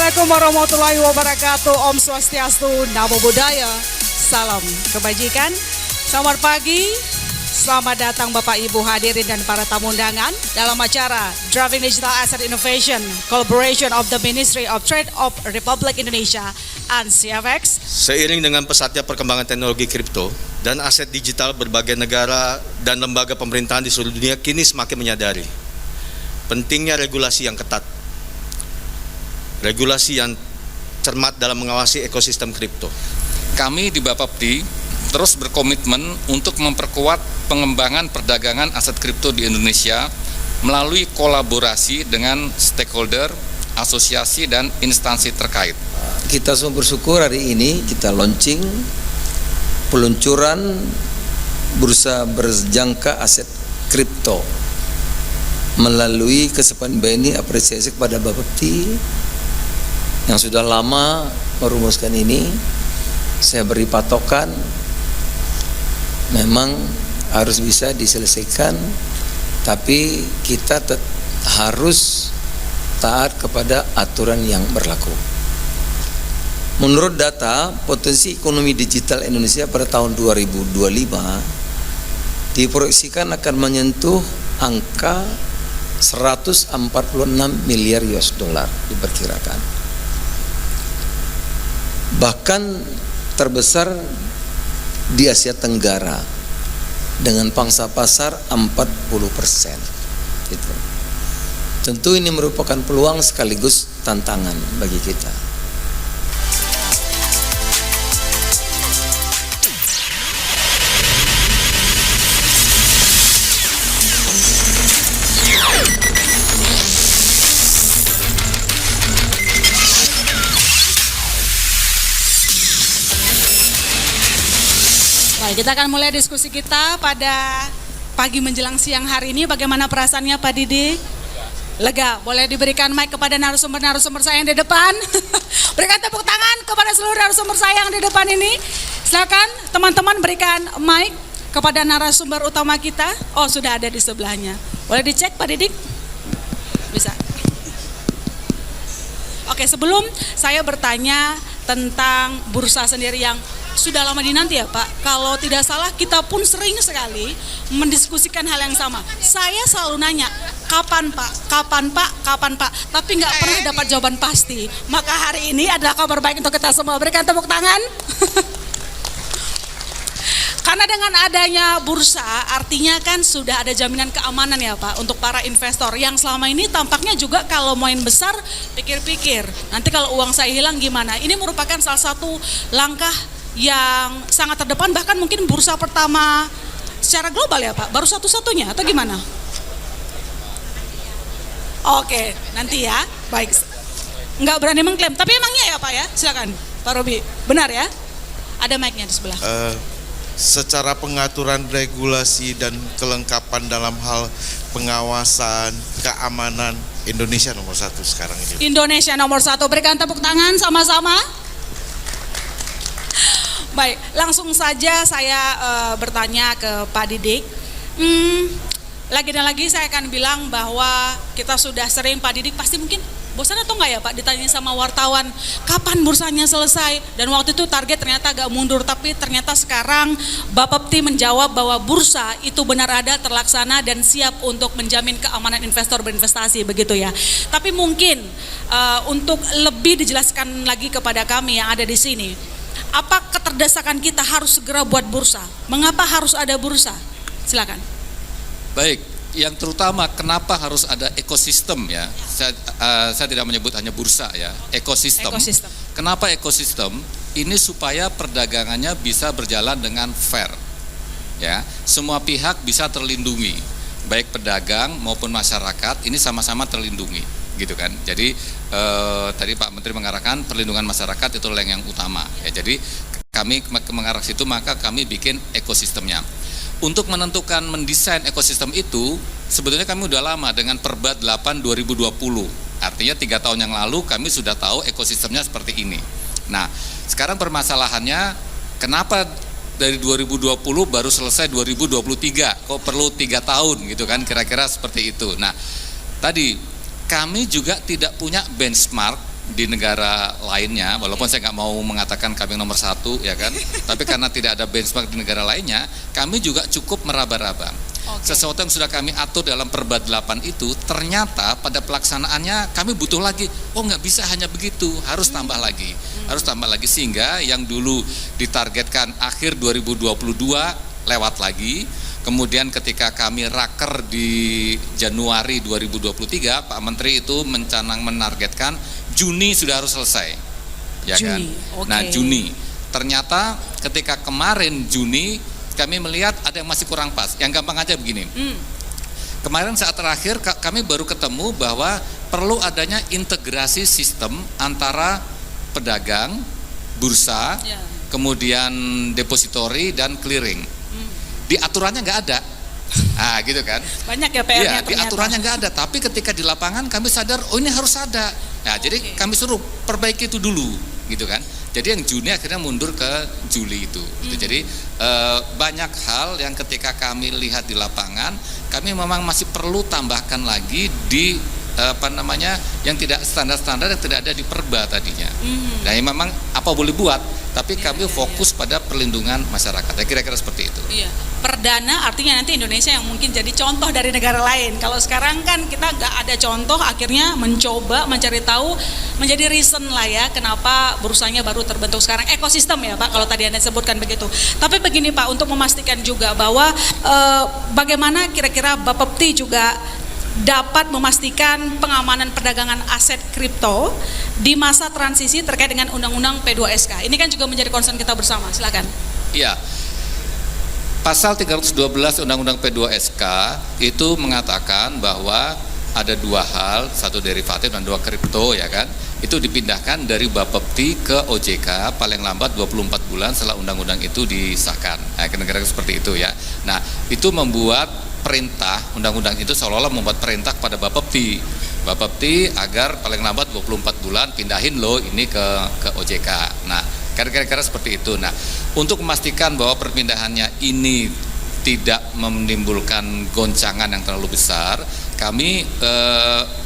Assalamualaikum warahmatullahi wabarakatuh. Om Swastiastu, Namo Buddhaya. Salam kebajikan. Selamat pagi. Selamat datang Bapak Ibu hadirin dan para tamu undangan dalam acara Driving Digital Asset Innovation Collaboration of the Ministry of Trade of Republik Indonesia and CFX. Seiring dengan pesatnya perkembangan teknologi kripto dan aset digital, berbagai negara dan lembaga pemerintahan di seluruh dunia kini semakin menyadari pentingnya regulasi yang ketat. Regulasi yang cermat dalam mengawasi ekosistem kripto. Kami di Bapepti terus berkomitmen untuk memperkuat pengembangan perdagangan aset kripto di Indonesia melalui kolaborasi dengan stakeholder, asosiasi, dan instansi terkait. Kita semua bersyukur hari ini kita launching peluncuran bursa berjangka aset kripto. Melalui kesempatan ini apresiasi kepada Bapepti yang sudah lama merumuskan ini. Saya beri patokan memang harus bisa diselesaikan, tapi kita harus taat kepada aturan yang berlaku. Menurut data, potensi ekonomi digital Indonesia pada tahun 2025 diproyeksikan akan menyentuh angka 146 miliar US dollar diperkirakan. Bahkan terbesar di Asia Tenggara dengan pangsa pasar 40%. Gitu. Tentu ini merupakan peluang sekaligus tantangan bagi kita. Baik, kita akan mulai diskusi kita pada pagi menjelang siang hari ini. Bagaimana perasaannya Pak Didik? Lega. Boleh diberikan mic kepada narasumber-narasumber saya yang di depan. Berikan tepuk tangan kepada seluruh narasumber saya yang di depan ini. Silakan teman-teman berikan mic kepada narasumber utama kita. Oh, sudah ada di sebelahnya. Boleh dicek Pak Didik? Bisa. Oke, sebelum saya bertanya tentang bursa sendiri yang sudah lama dinanti ya Pak. Kalau tidak salah kita pun sering sekali mendiskusikan hal yang sama. Saya selalu nanya, kapan Pak, kapan Pak, kapan Pak, tapi nggak pernah dapat jawaban pasti. Maka hari ini adalah kabar baik untuk kita semua. Berikan tepuk tangan. Karena dengan adanya bursa, artinya kan sudah ada jaminan keamanan ya Pak untuk para investor yang selama ini tampaknya juga kalau main besar pikir-pikir. Nanti kalau uang saya hilang gimana? Ini merupakan salah satu langkah yang sangat terdepan, bahkan mungkin bursa pertama secara global ya Pak, baru satu-satunya atau gimana? Oke, nanti ya, baik. Nggak berani mengklaim, tapi emangnya ya Pak ya, silakan Pak Robi, benar ya? Ada mic-nya di sebelah. Secara pengaturan regulasi dan kelengkapan dalam hal pengawasan, keamanan, Indonesia nomor 1 sekarang ini. Indonesia nomor 1, berikan tepuk tangan sama-sama. Baik, langsung saja saya bertanya ke Pak Didik. Lagi dan lagi saya akan bilang bahwa kita sudah sering, Pak Didik pasti mungkin bosan atau enggak ya Pak ditanya sama wartawan kapan bursanya selesai, dan waktu itu target ternyata agak mundur, tapi ternyata sekarang Bapepti menjawab bahwa bursa itu benar ada, terlaksana dan siap untuk menjamin keamanan investor berinvestasi, begitu ya. Tapi mungkin untuk lebih dijelaskan lagi kepada kami yang ada di sini, apa keterdesakan kita harus segera buat bursa? Mengapa harus ada bursa? Silakan. Baik, yang terutama kenapa harus ada ekosistem ya? Saya tidak menyebut hanya bursa ya, ekosistem. Kenapa ekosistem? Ini supaya perdagangannya bisa berjalan dengan fair. Ya, semua pihak bisa terlindungi, baik pedagang maupun masyarakat ini sama-sama terlindungi, gitu kan. Jadi tadi Pak Menteri mengarahkan perlindungan masyarakat itu yang utama ya. Jadi kami mengarah situ, maka kami bikin ekosistemnya. Untuk menentukan mendesain ekosistem itu sebetulnya kami udah lama dengan Perba 8 2020. Artinya 3 tahun yang lalu kami sudah tahu ekosistemnya seperti ini. Nah, sekarang permasalahannya kenapa dari 2020 baru selesai 2023? Kok perlu 3 tahun gitu kan, kira-kira seperti itu. Nah, tadi kami juga tidak punya benchmark di negara lainnya, walaupun saya nggak mau mengatakan kami nomor satu ya kan, tapi karena tidak ada benchmark di negara lainnya, kami juga cukup meraba-raba. Sesuatu yang sudah kami atur dalam Perba 8 itu, ternyata pada pelaksanaannya kami butuh lagi. Oh, nggak bisa hanya begitu, harus tambah lagi, sehingga yang dulu ditargetkan akhir 2022 lewat lagi. Kemudian ketika kami raker di Januari 2023, Pak Menteri itu menargetkan Juni sudah harus selesai, ya kan? Nah, Juni. Ternyata ketika kemarin Juni kami melihat ada yang masih kurang pas. Yang gampang aja begini. Kemarin saat terakhir kami baru ketemu bahwa perlu adanya integrasi sistem antara pedagang, bursa, kemudian depository dan clearing. Di aturannya nggak ada, gitu kan? Banyak ya PR-nya. Di aturannya nggak ada, tapi ketika di lapangan kami sadar, oh ini harus ada. Nah, jadi kami suruh perbaiki itu dulu, gitu kan? Jadi yang Juni akhirnya mundur ke Juli itu. Jadi banyak hal yang ketika kami lihat di lapangan, kami memang masih perlu tambahkan lagi di yang tidak standar-standar yang tidak ada di Perba tadinya. Nah, yang memang apa boleh buat, tapi kami fokus pada perlindungan masyarakat. Kira-kira seperti itu. Iya. Perdana artinya nanti Indonesia yang mungkin jadi contoh dari negara lain. Kalau sekarang kan kita nggak ada contoh, akhirnya mencoba mencari tahu, menjadi reason lah ya kenapa bursanya baru terbentuk sekarang. Ekosistem ya Pak, kalau tadi Anda sebutkan begitu. Tapi begini Pak, untuk memastikan juga bahwa bagaimana kira-kira Bapepti juga dapat memastikan pengamanan perdagangan aset kripto di masa transisi terkait dengan Undang-Undang P2SK. Ini kan juga menjadi concern kita bersama. Silakan. Iya. Pasal 312 Undang-Undang P2SK itu mengatakan bahwa ada dua hal, satu derivatif dan dua kripto ya kan. Itu dipindahkan dari Bapepti ke OJK paling lambat 24 bulan setelah undang-undang itu disahkan. Nah, kira-kira seperti itu ya. Nah, itu membuat perintah undang-undang itu seolah-olah membuat perintah kepada Bapepti agar paling lambat 24 bulan pindahin loh ini ke OJK. Nah, kira-kira seperti itu. Nah, untuk memastikan bahwa perpindahannya ini tidak menimbulkan goncangan yang terlalu besar, kami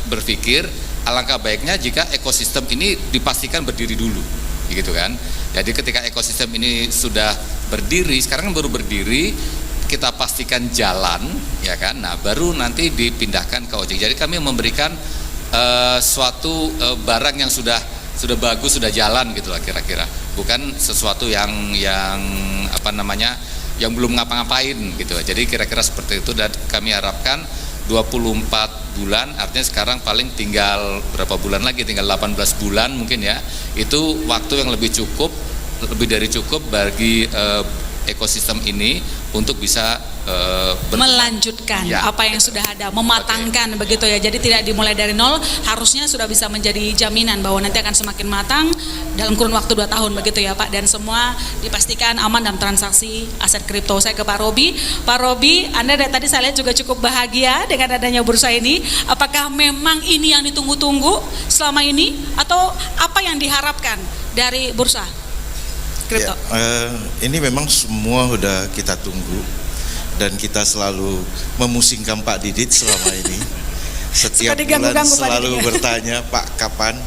berpikir alangkah baiknya jika ekosistem ini dipastikan berdiri dulu, gitu kan. Jadi ketika ekosistem ini sudah berdiri, sekarang kan baru berdiri, kita pastikan jalan, ya kan. Nah, baru nanti dipindahkan ke OJK. Jadi kami memberikan suatu barang yang sudah bagus, sudah jalan gitulah kira-kira. Bukan sesuatu yang yang belum ngapa-ngapain gitu. Jadi kira-kira seperti itu, dan kami harapkan 24 bulan, artinya sekarang paling tinggal berapa bulan lagi, tinggal 18 bulan mungkin ya. Itu waktu yang lebih dari cukup bagi ekosistem ini untuk bisa melanjutkan apa yang sudah ada, mematangkan begitu ya. Jadi tidak dimulai dari nol, harusnya sudah bisa menjadi jaminan bahwa nanti akan semakin matang dalam kurun waktu 2 tahun begitu ya Pak, dan semua dipastikan aman dalam transaksi aset kripto. Saya ke Pak Robi. Pak Robi, Anda dari tadi saya lihat juga cukup bahagia dengan adanya bursa ini. Apakah memang ini yang ditunggu-tunggu selama ini atau apa yang diharapkan dari bursa kripto? Ini memang semua udah kita tunggu dan kita selalu memusingkan Pak Didit selama ini. Setiap bulan selalu bertanya, Pak kapan?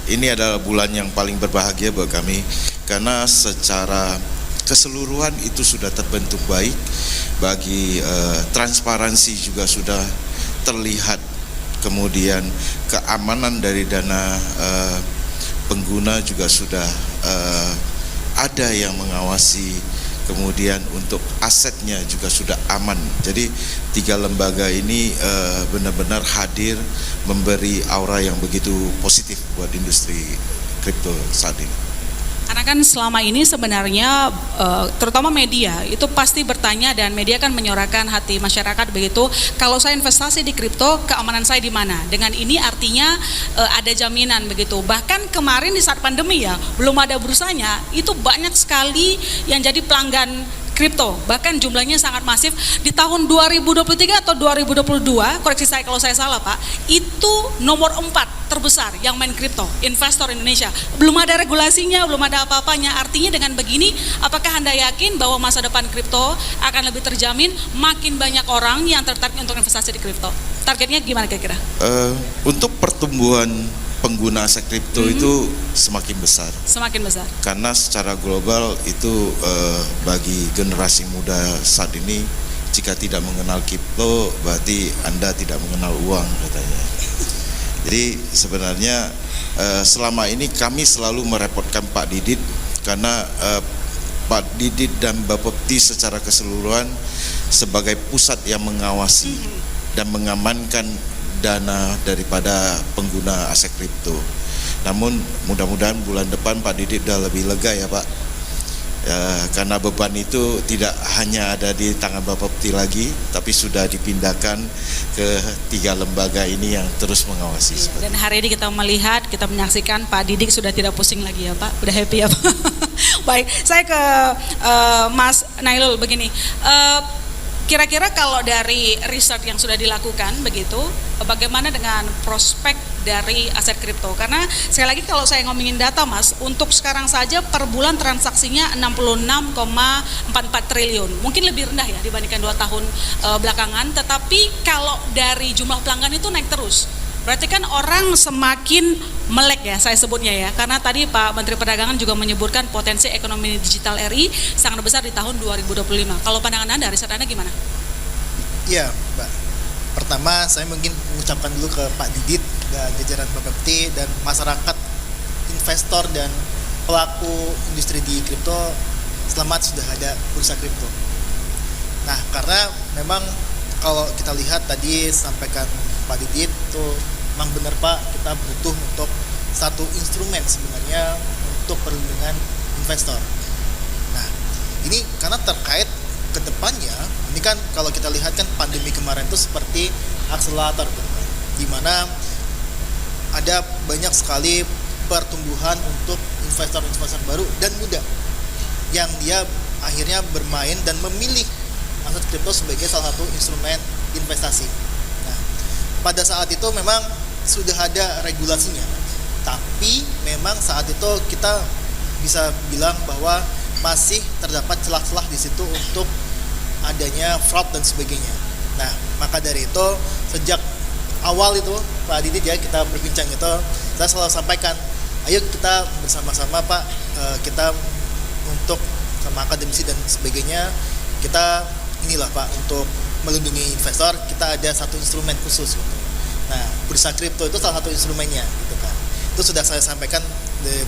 Ini adalah bulan yang paling berbahagia buat kami karena secara keseluruhan itu sudah terbentuk baik. Bagi transparansi juga sudah terlihat, kemudian keamanan dari dana pengguna juga sudah ada yang mengawasi, kemudian untuk asetnya juga sudah aman. Jadi 3 lembaga ini benar-benar hadir, memberi aura yang begitu positif buat industri kripto saat ini. Karena kan selama ini sebenarnya terutama media itu pasti bertanya, dan media kan menyuarakan hati masyarakat begitu. Kalau saya investasi di kripto, keamanan saya di mana? Dengan ini artinya ada jaminan begitu. Bahkan kemarin di saat pandemi ya, belum ada bursanya, itu banyak sekali yang jadi pelanggan kripto, bahkan jumlahnya sangat masif. Di tahun 2023 atau 2022, koreksi saya kalau saya salah Pak, itu nomor 4 terbesar yang main kripto, investor Indonesia. Belum ada regulasinya, belum ada apa-apanya. Artinya dengan begini, apakah Anda yakin bahwa masa depan kripto akan lebih terjamin, makin banyak orang yang tertarik untuk investasi di kripto? targetnya gimana kira-kira? Untuk pertumbuhan pengguna aset kripto itu semakin besar. Semakin besar. Karena secara global itu bagi generasi muda saat ini, jika tidak mengenal kripto berarti Anda tidak mengenal uang katanya. Jadi sebenarnya selama ini kami selalu merepotkan Pak Didit karena Pak Didit dan Bapepti secara keseluruhan sebagai pusat yang mengawasi dan mengamankan dana daripada pengguna aset kripto. Namun mudah-mudahan bulan depan Pak Didit udah lebih lega ya Pak, ya, karena beban itu tidak hanya ada di tangan Bapak Peti lagi, tapi sudah dipindahkan ke 3 lembaga ini yang terus mengawasi. Iya, dan hari ini kita melihat, kita menyaksikan Pak Didik sudah tidak pusing lagi ya Pak, udah happy ya Pak. Baik, saya ke Mas Nailul begini. Kira-kira kalau dari riset yang sudah dilakukan begitu, bagaimana dengan prospek dari aset kripto? Karena sekali lagi kalau saya ngomongin data Mas, untuk sekarang saja per bulan transaksinya 66,44 triliun. Mungkin lebih rendah ya dibandingkan 2 tahun belakangan, tetapi kalau dari jumlah pelanggan itu naik terus. Berarti kan orang semakin melek ya saya sebutnya ya, karena tadi Pak Menteri Perdagangan juga menyebutkan potensi ekonomi digital RI sangat besar di tahun 2025. Kalau pandangan Anda, riset Anda gimana? Iya Mbak, pertama saya mungkin mengucapkan dulu ke Pak Didit dan jajaran Bapepti dan masyarakat, investor dan pelaku industri di kripto, selamat sudah ada bursa kripto. Nah karena memang kalau kita lihat tadi sampaikan Pak Didit tuh memang benar Pak, kita butuh untuk satu instrumen sebenarnya untuk perlindungan investor. Nah ini karena terkait ke depannya, ini kan kalau kita lihat kan pandemi kemarin itu seperti akselerator gitu, di mana ada banyak sekali pertumbuhan untuk investor-investor baru dan muda yang dia akhirnya bermain dan memilih aset kripto sebagai salah satu instrumen investasi. Nah, pada saat itu memang sudah ada regulasinya, tapi memang saat itu kita bisa bilang bahwa masih terdapat celah-celah di situ untuk adanya fraud dan sebagainya. Nah, maka dari itu sejak awal itu Pak Didit ya kita berbincang itu, saya selalu sampaikan, ayo kita bersama-sama Pak, kita untuk sama akademisi dan sebagainya, kita inilah Pak untuk melindungi investor, kita ada satu instrumen khusus gitu. Nah, bursa kripto itu salah satu instrumennya gitu kan. Itu sudah saya sampaikan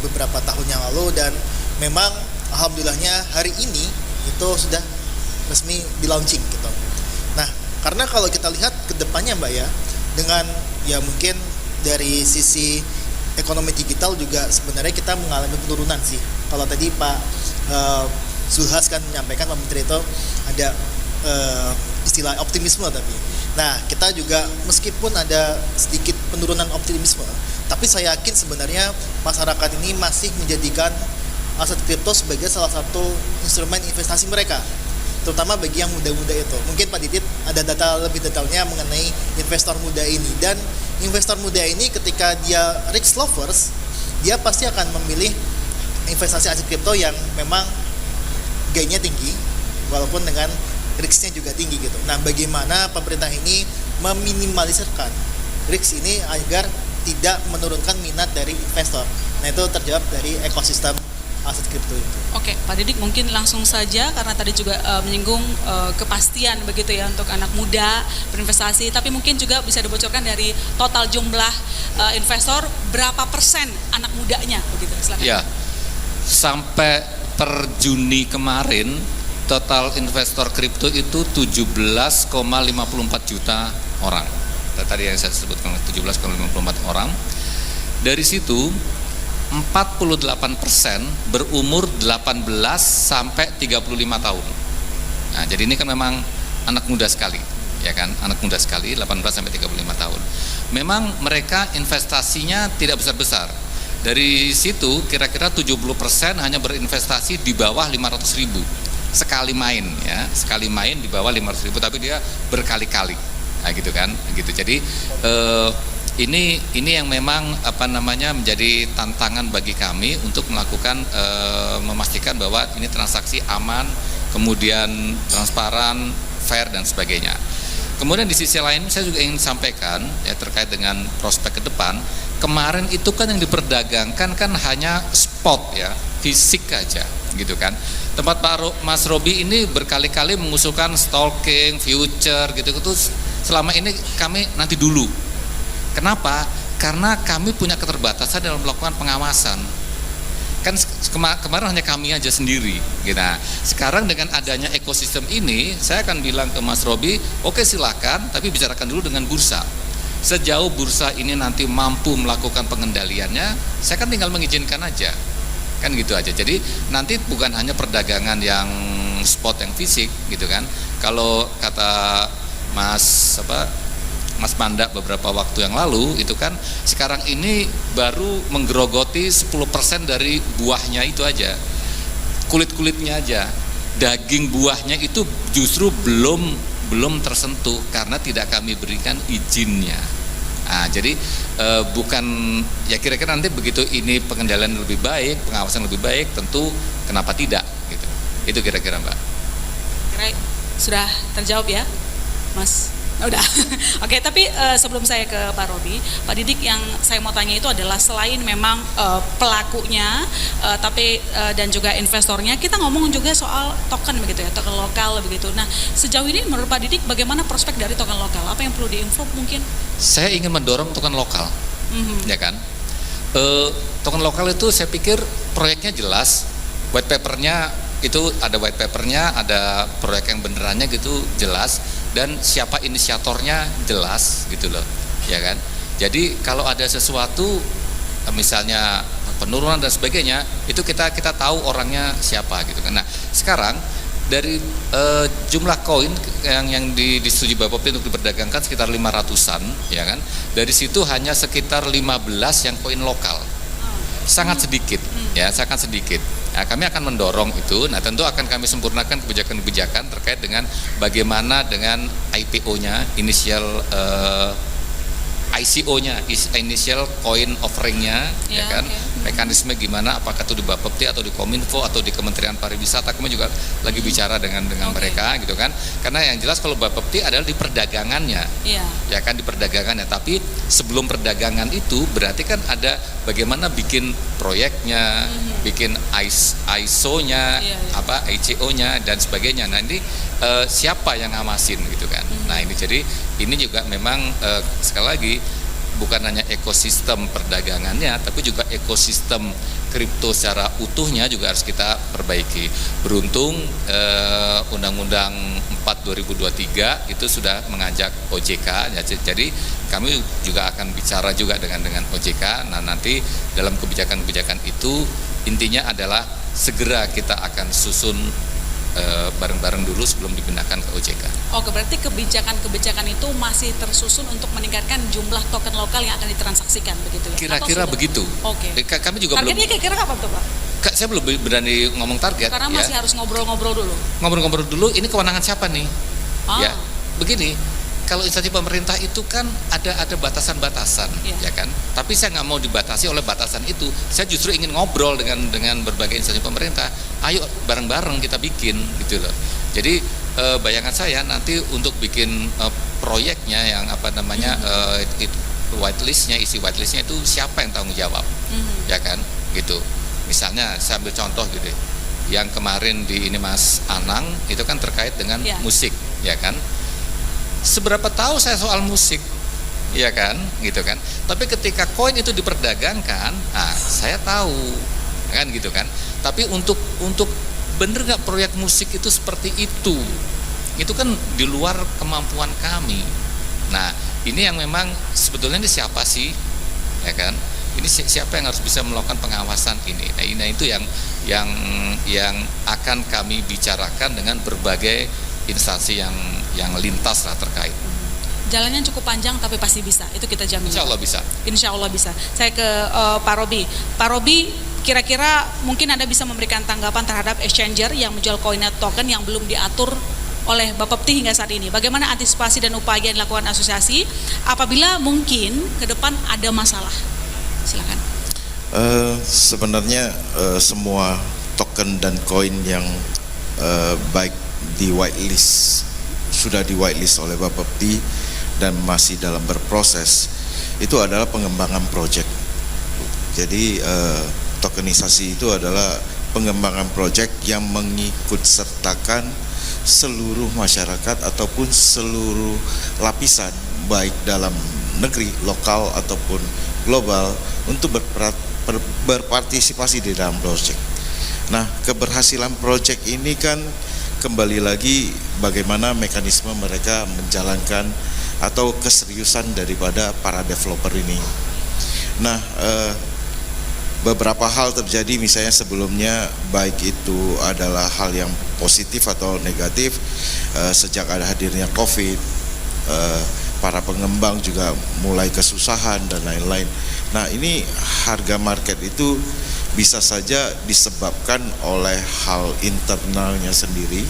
beberapa tahun yang lalu dan memang alhamdulillahnya hari ini itu sudah resmi di launching gitu. Nah, karena kalau kita lihat ke depannya Mbak ya, dengan ya mungkin dari sisi ekonomi digital juga sebenarnya kita mengalami penurunan sih. Kalau tadi Pak Zulhas kan menyampaikan Pak Menteri itu ada istilah optimisme tapi. Nah, kita juga meskipun ada sedikit penurunan optimisme, tapi saya yakin sebenarnya masyarakat ini masih menjadikan aset kripto sebagai salah satu instrumen investasi mereka, terutama bagi yang muda-muda itu. Mungkin Pak Didit ada data lebih detailnya mengenai investor muda ini, dan investor muda ini ketika dia risk lovers, dia pasti akan memilih investasi aset kripto yang memang gainnya tinggi walaupun dengan risknya juga tinggi gitu. Nah, bagaimana pemerintah ini meminimalisirkan risk ini agar tidak menurunkan minat dari investor. Nah, itu terjawab dari ekosistem aset kripto itu. Oke, Pak Didik mungkin langsung saja karena tadi juga menyinggung kepastian begitu ya untuk anak muda berinvestasi, tapi mungkin juga bisa dibocorkan dari total jumlah investor berapa persen anak mudanya begitu. Silakan. Ya, sampai per Juni kemarin total investor kripto itu 17,54 juta orang. Tadi yang saya sebutkan 17,54 orang. Dari situ 48% berumur 18 sampai 35 tahun. Nah, jadi ini kan memang anak muda sekali, ya kan? Anak muda sekali, 18 sampai 35 tahun. Memang mereka investasinya tidak besar-besar. Dari situ kira-kira 70% hanya berinvestasi di bawah 500.000 sekali main ya, sekali main di bawah 500.000, tapi dia berkali-kali, nah gitu kan, gitu. Jadi ini yang memang menjadi tantangan bagi kami untuk melakukan memastikan bahwa ini transaksi aman, kemudian transparan, fair dan sebagainya. Kemudian di sisi lain saya juga ingin sampaikan ya terkait dengan prospek ke depan. Kemarin itu kan yang diperdagangkan kan hanya spot ya, fisik aja gitu kan. Tempat Mas Robi ini berkali-kali mengusulkan stalking, future gitu-gitu. Selama ini kami nanti dulu. Kenapa? Karena kami punya keterbatasan dalam melakukan pengawasan. Kan kemarin hanya kami aja sendiri gitu. Nah, sekarang dengan adanya ekosistem ini, saya akan bilang ke Mas Robi, oke silakan, tapi bicarakan dulu dengan bursa. Sejauh bursa ini nanti mampu melakukan pengendaliannya, saya kan tinggal mengizinkan aja, kan gitu aja. Jadi nanti bukan hanya perdagangan yang spot yang fisik gitu kan. Kalau kata Mas Manda beberapa waktu yang lalu itu kan sekarang ini baru menggerogoti 10% dari buahnya itu aja, kulit-kulitnya aja, daging buahnya itu justru belum tersentuh karena tidak kami berikan izinnya. Nah, jadi bukan ya kira-kira nanti begitu ini pengendalian lebih baik, pengawasan lebih baik, tentu kenapa tidak gitu. Itu kira-kira Mbak. Kira sudah terjawab ya, Mas? Udah. Oke, tapi sebelum saya ke Pak Robi, Pak Didik, yang saya mau tanya itu adalah selain memang pelakunya, tapi dan juga investornya, kita ngomong juga soal token begitu ya, token lokal begitu. Nah, sejauh ini menurut Pak Didik bagaimana prospek dari token lokal? Apa yang perlu di-improve mungkin? Saya ingin mendorong token lokal, ya kan? Token lokal itu saya pikir proyeknya jelas, white papernya itu ada white papernya, ada proyek yang benerannya gitu jelas, dan siapa inisiatornya jelas gitu loh, ya kan. Jadi kalau ada sesuatu misalnya penurunan dan sebagainya, itu kita tahu orangnya siapa gitu kan. Nah sekarang dari jumlah koin yang disetujui Bapepti untuk diperdagangkan sekitar 500-an, ya kan. Dari situ hanya sekitar 15 yang koin lokal, sangat sedikit, ya sangat sedikit. Nah, kami akan mendorong itu. Nah, tentu akan kami sempurnakan kebijakan-kebijakan terkait dengan bagaimana dengan IPO-nya, initial ICO-nya, initial coin offering-nya, ya kan. Mekanisme gimana, apakah itu di Bapepti atau di Kominfo atau di Kementerian Pariwisata, kami juga lagi bicara dengan mereka gitu kan. Karena yang jelas kalau Bapepti adalah di perdagangannya, ya kan, di perdagangannya. Tapi sebelum perdagangan itu berarti kan ada bagaimana bikin proyeknya, bikin ISO-nya, ICO-nya dan sebagainya. Nah ini siapa yang ngawasin gitu kan. Nah ini jadi ini juga memang sekali lagi bukan hanya ekosistem perdagangannya, tapi juga ekosistem kripto secara utuhnya juga harus kita perbaiki. Beruntung Undang-Undang 4 2023 itu sudah mengajak OJK, jadi kami juga akan bicara juga dengan OJK. Nah nanti dalam kebijakan-kebijakan itu intinya adalah segera kita akan susun bareng-bareng dulu sebelum dipindahkan ke OJK. Oke, berarti kebijakan-kebijakan itu masih tersusun untuk meningkatkan jumlah token lokal yang akan ditransaksikan begitu ya? Kira-kira begitu. Oke. Kami juga targetnya kira-kira kapan tuh Pak? Saya belum berani ngomong target. Karena masih harus ngobrol-ngobrol dulu. Ngobrol-ngobrol dulu. Ini kewenangan siapa nih? Ya, begini. Kalau instansi pemerintah itu kan ada batasan-batasan, ya kan. Tapi saya nggak mau dibatasi oleh batasan itu. Saya justru ingin ngobrol dengan berbagai instansi pemerintah. Ayo bareng-bareng kita bikin, gitu loh. Jadi bayangan saya nanti untuk bikin proyeknya yang whitelistnya, isi whitelistnya itu siapa yang tanggung jawab, ya kan, gitu. Misalnya saya ambil contoh gitu, yang kemarin di ini Mas Anang itu kan terkait dengan musik, ya kan. Seberapa tahu saya soal musik, ya kan, gitu kan. Tapi ketika koin itu diperdagangkan, saya tahu, kan gitu kan. Tapi untuk bener nggak proyek musik itu seperti itu kan di luar kemampuan kami. Nah ini yang memang sebetulnya ini siapa sih, ya kan. Ini siapa yang harus bisa melakukan pengawasan ini. Nah itu yang akan kami bicarakan dengan berbagai instansi yang lintas lah terkait. Jalannya cukup panjang tapi pasti bisa, itu kita jamin. Insya Allah bisa. Insya Allah bisa. Saya ke Pak Robi. Pak Robi, kira-kira mungkin Anda bisa memberikan tanggapan terhadap exchanger yang menjual koin token yang belum diatur oleh Bapepti hingga saat ini. Bagaimana antisipasi dan upaya yang dilakukan asosiasi apabila mungkin ke depan ada masalah? Silakan. Sebenarnya semua token dan koin yang baik di whitelist sudah di whitelist oleh Bapepti dan masih dalam berproses, itu adalah pengembangan project. Jadi tokenisasi itu adalah pengembangan project yang mengikut sertakan seluruh masyarakat ataupun seluruh lapisan, baik dalam negeri, lokal ataupun global, untuk berpartisipasi di dalam project. Nah, keberhasilan project ini kan kembali lagi bagaimana mekanisme mereka menjalankan atau keseriusan daripada para developer ini. Nah, beberapa hal terjadi, misalnya sebelumnya, baik itu adalah hal yang positif atau negatif. Sejak ada hadirnya COVID, para pengembang juga mulai kesusahan dan lain-lain. Nah, ini harga market itu bisa saja disebabkan oleh hal internalnya sendiri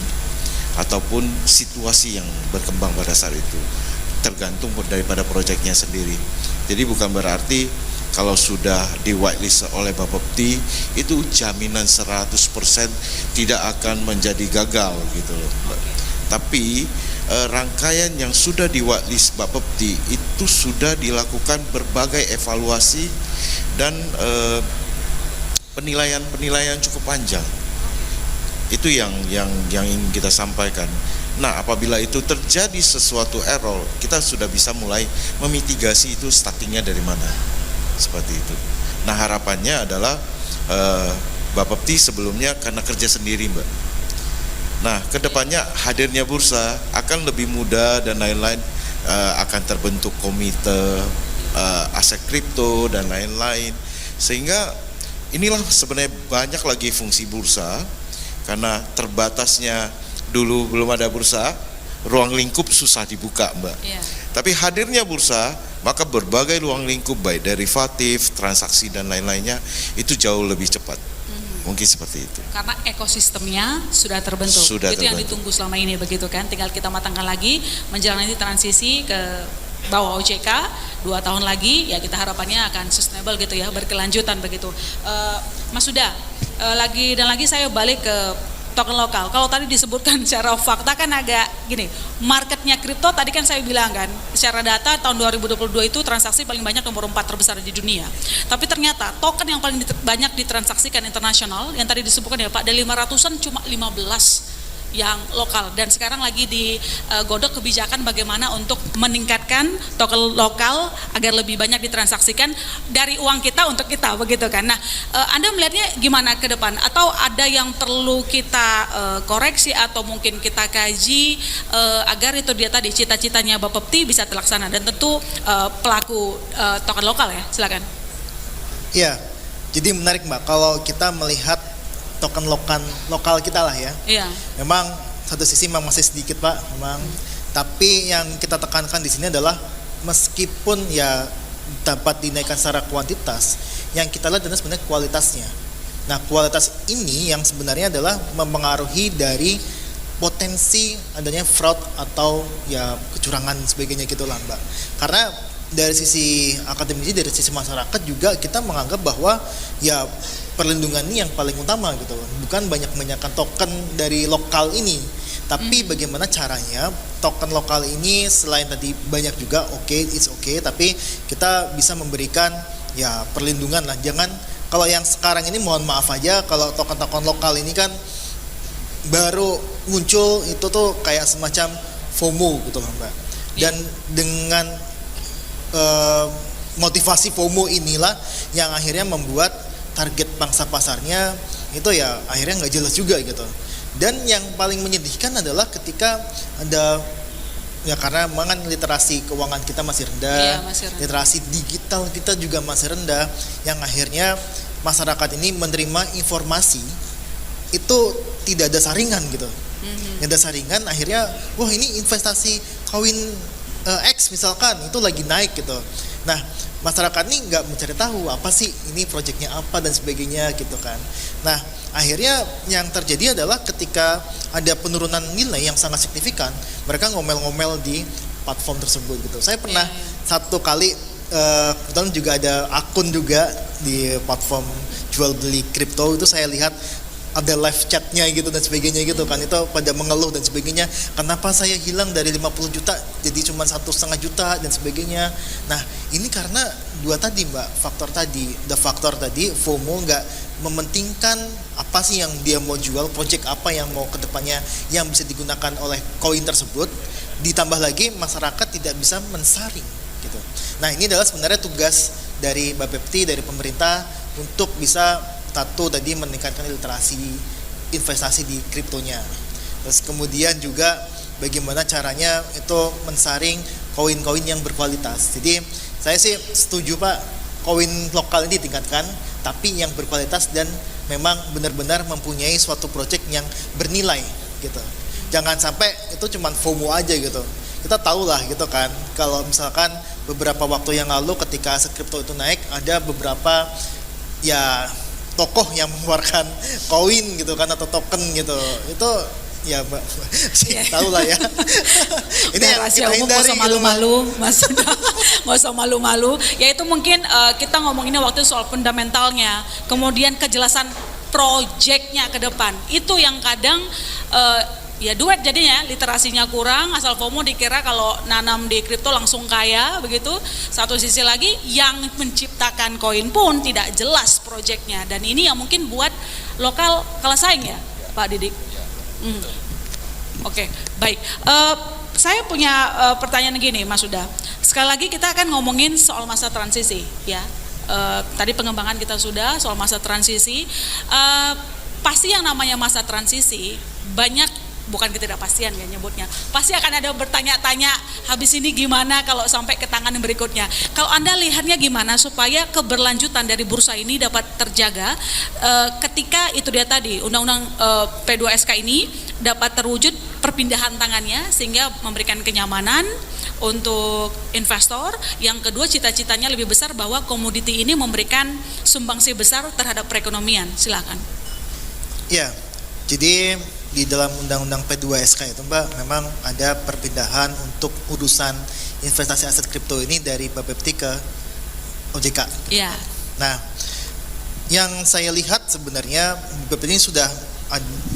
ataupun situasi yang berkembang pada saat itu, tergantung daripada proyeknya sendiri. Jadi bukan berarti kalau sudah di whitelist oleh Bapepti itu jaminan 100% tidak akan menjadi gagal gitu loh. Tapi rangkaian yang sudah di whitelist Bapepti itu sudah dilakukan berbagai evaluasi dan penilaian cukup panjang. Itu yang ingin kita sampaikan. Nah, apabila itu terjadi sesuatu error, kita sudah bisa mulai memitigasi itu startingnya dari mana. Seperti itu. Nah, harapannya adalah Bapepti sebelumnya karena kerja sendiri, Mbak. Nah, kedepannya hadirnya bursa akan lebih mudah dan lain-lain, akan terbentuk komite aset kripto dan lain-lain, sehingga inilah sebenarnya banyak lagi fungsi bursa. Karena terbatasnya dulu belum ada bursa, ruang lingkup susah dibuka, Mbak. Iya. Tapi hadirnya bursa, maka berbagai ruang lingkup baik derivatif, transaksi dan lain-lainnya itu jauh lebih cepat. Mungkin seperti itu. Karena ekosistemnya sudah terbentuk. Sudah itu yang terbentuk. ditunggu selama ini, begitu kan? Tinggal kita matangkan lagi menjalani transisi ke bawah OJK 2 tahun lagi, ya kita harapannya akan sustainable gitu ya, berkelanjutan begitu. Mas Huda, lagi saya balik ke token lokal. Kalau tadi disebutkan secara fakta kan agak gini, marketnya kripto tadi kan saya bilang kan, secara data tahun 2022 itu transaksi paling banyak nomor 4 terbesar di dunia. Tapi ternyata token yang paling banyak ditransaksikan internasional, yang tadi disebutkan ya Pak, dari 500-an cuma 15 yang lokal, dan sekarang lagi digodok kebijakan bagaimana untuk meningkatkan token lokal agar lebih banyak ditransaksikan dari uang kita untuk kita, begitu kan. Nah, Anda melihatnya gimana ke depan, atau ada yang perlu kita koreksi atau mungkin kita kaji agar itu dia tadi cita-citanya Bapepti bisa terlaksana, dan tentu pelaku token lokal ya, silakan. Ya, jadi menarik Mbak kalau kita melihat token lokal kita lah ya. Iya. Memang satu sisi memang masih sedikit Pak, memang. Tapi yang kita tekankan di sini adalah meskipun ya dapat dinaikkan secara kuantitas, yang kita lihat adalah sebenarnya kualitasnya. Nah, kualitas ini yang sebenarnya adalah mempengaruhi dari potensi adanya fraud atau ya kecurangan sebagainya gitulah Mbak. Karena dari sisi akademisi, dari sisi masyarakat juga kita menganggap bahwa ya perlindungan ini yang paling utama gitu, bukan banyak-banyakan token dari lokal ini, tapi bagaimana caranya token lokal ini selain tadi banyak juga it's okay, tapi kita bisa memberikan ya perlindungan lah. Jangan kalau yang sekarang ini, mohon maaf aja, kalau token-token lokal ini kan baru muncul itu tuh kayak semacam FOMO gitu loh Mbak, dan dengan motivasi FOMO inilah yang akhirnya membuat target pangsa pasarnya itu ya akhirnya nggak jelas juga gitu. Dan yang paling menyedihkan adalah ketika ada ya, karena memang literasi keuangan kita masih rendah, literasi digital kita juga masih rendah, yang akhirnya masyarakat ini menerima informasi itu tidak ada saringan gitu. Tidak ada saringan, akhirnya wah ini investasi koin X misalkan itu lagi naik gitu. Nah, masyarakat ini nggak mencari tahu apa sih ini proyeknya apa dan sebagainya gitu kan. Nah, akhirnya yang terjadi adalah ketika ada penurunan nilai yang sangat signifikan, mereka ngomel-ngomel di platform tersebut gitu. Saya pernah satu kali kebetulan juga ada akun juga di platform jual beli kripto, itu saya lihat ada live chatnya gitu dan sebagainya gitu kan, itu pada mengeluh dan sebagainya, kenapa saya hilang dari 50 juta jadi cuma 1,5 juta dan sebagainya. Nah ini karena dua tadi Mbak, faktor tadi FOMO, nggak mementingkan apa sih yang dia mau jual, project apa yang mau kedepannya yang bisa digunakan oleh koin tersebut, ditambah lagi masyarakat tidak bisa mensaring gitu. Nah ini adalah sebenarnya tugas dari Bapepti, dari pemerintah untuk bisa satu tadi meningkatkan literasi investasi di kriptonya. Terus kemudian juga bagaimana caranya itu mensaring koin-koin yang berkualitas. Jadi saya sih setuju Pak, koin lokal ini ditingkatkan tapi yang berkualitas dan memang benar-benar mempunyai suatu project yang bernilai gitu. Jangan sampai itu cuma FOMO aja gitu. Kita tahu lah gitu kan, kalau misalkan beberapa waktu yang lalu ketika aset kripto itu naik, ada beberapa ya tokoh yang mengeluarkan koin gitu kan atau token gitu, itu ya Mbak tahu lah ya. Ini yang rahasia kita umum, nggak usah hindari malu-malu Mas, nggak usah malu-malu. Ya itu mungkin kita ngomonginnya waktu soal fundamentalnya, kemudian kejelasan projectnya ke depan, itu yang kadang ya duet jadinya, literasinya kurang, asal FOMO dikira kalau nanam di kripto langsung kaya begitu. Satu sisi lagi yang menciptakan koin pun tidak jelas proyeknya, dan ini yang mungkin buat lokal kalah saing ya Pak Didik. Oke, baik. Saya punya pertanyaan gini Mas Huda. Sekali lagi kita akan ngomongin soal masa transisi ya. Tadi pengembangan kita sudah soal masa transisi. Pasti yang namanya masa transisi banyak, bukan ketidakpastian ya nyebutnya, pasti akan ada bertanya-tanya habis ini gimana kalau sampai ke tangan yang berikutnya. Kalau Anda lihatnya gimana supaya keberlanjutan dari bursa ini dapat terjaga ketika itu dia tadi undang-undang P2SK ini dapat terwujud perpindahan tangannya sehingga memberikan kenyamanan untuk investor. Yang kedua, cita-citanya lebih besar bahwa komoditi ini memberikan sumbangsi besar terhadap perekonomian. Silakan. Ya, jadi di dalam undang-undang P2SK itu Mbak, memang ada perpindahan untuk urusan investasi aset kripto ini dari Bapepti ke OJK. Iya. Nah, yang saya lihat sebenarnya Bapepti ini sudah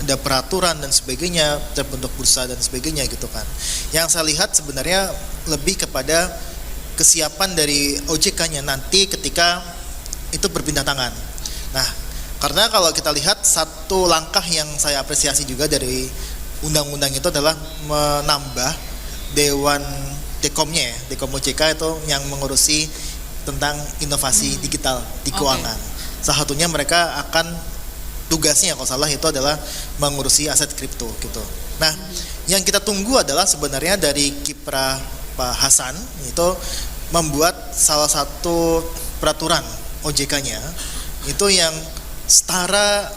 ada peraturan dan sebagainya, terbentuk bursa dan sebagainya gitu kan. Yang saya lihat sebenarnya lebih kepada kesiapan dari OJK-nya nanti ketika itu berpindah tangan. Nah, karena kalau kita lihat satu langkah yang saya apresiasi juga dari undang-undang itu adalah menambah Dewan Dekomnya ya, Dekom OJK itu yang mengurusi tentang inovasi digital di keuangan. Salah satunya mereka akan tugasnya kalau salah itu adalah mengurusi aset kripto gitu. Nah, yang kita tunggu adalah sebenarnya dari kiprah Pak Hasan itu membuat salah satu peraturan OJK-nya itu yang setara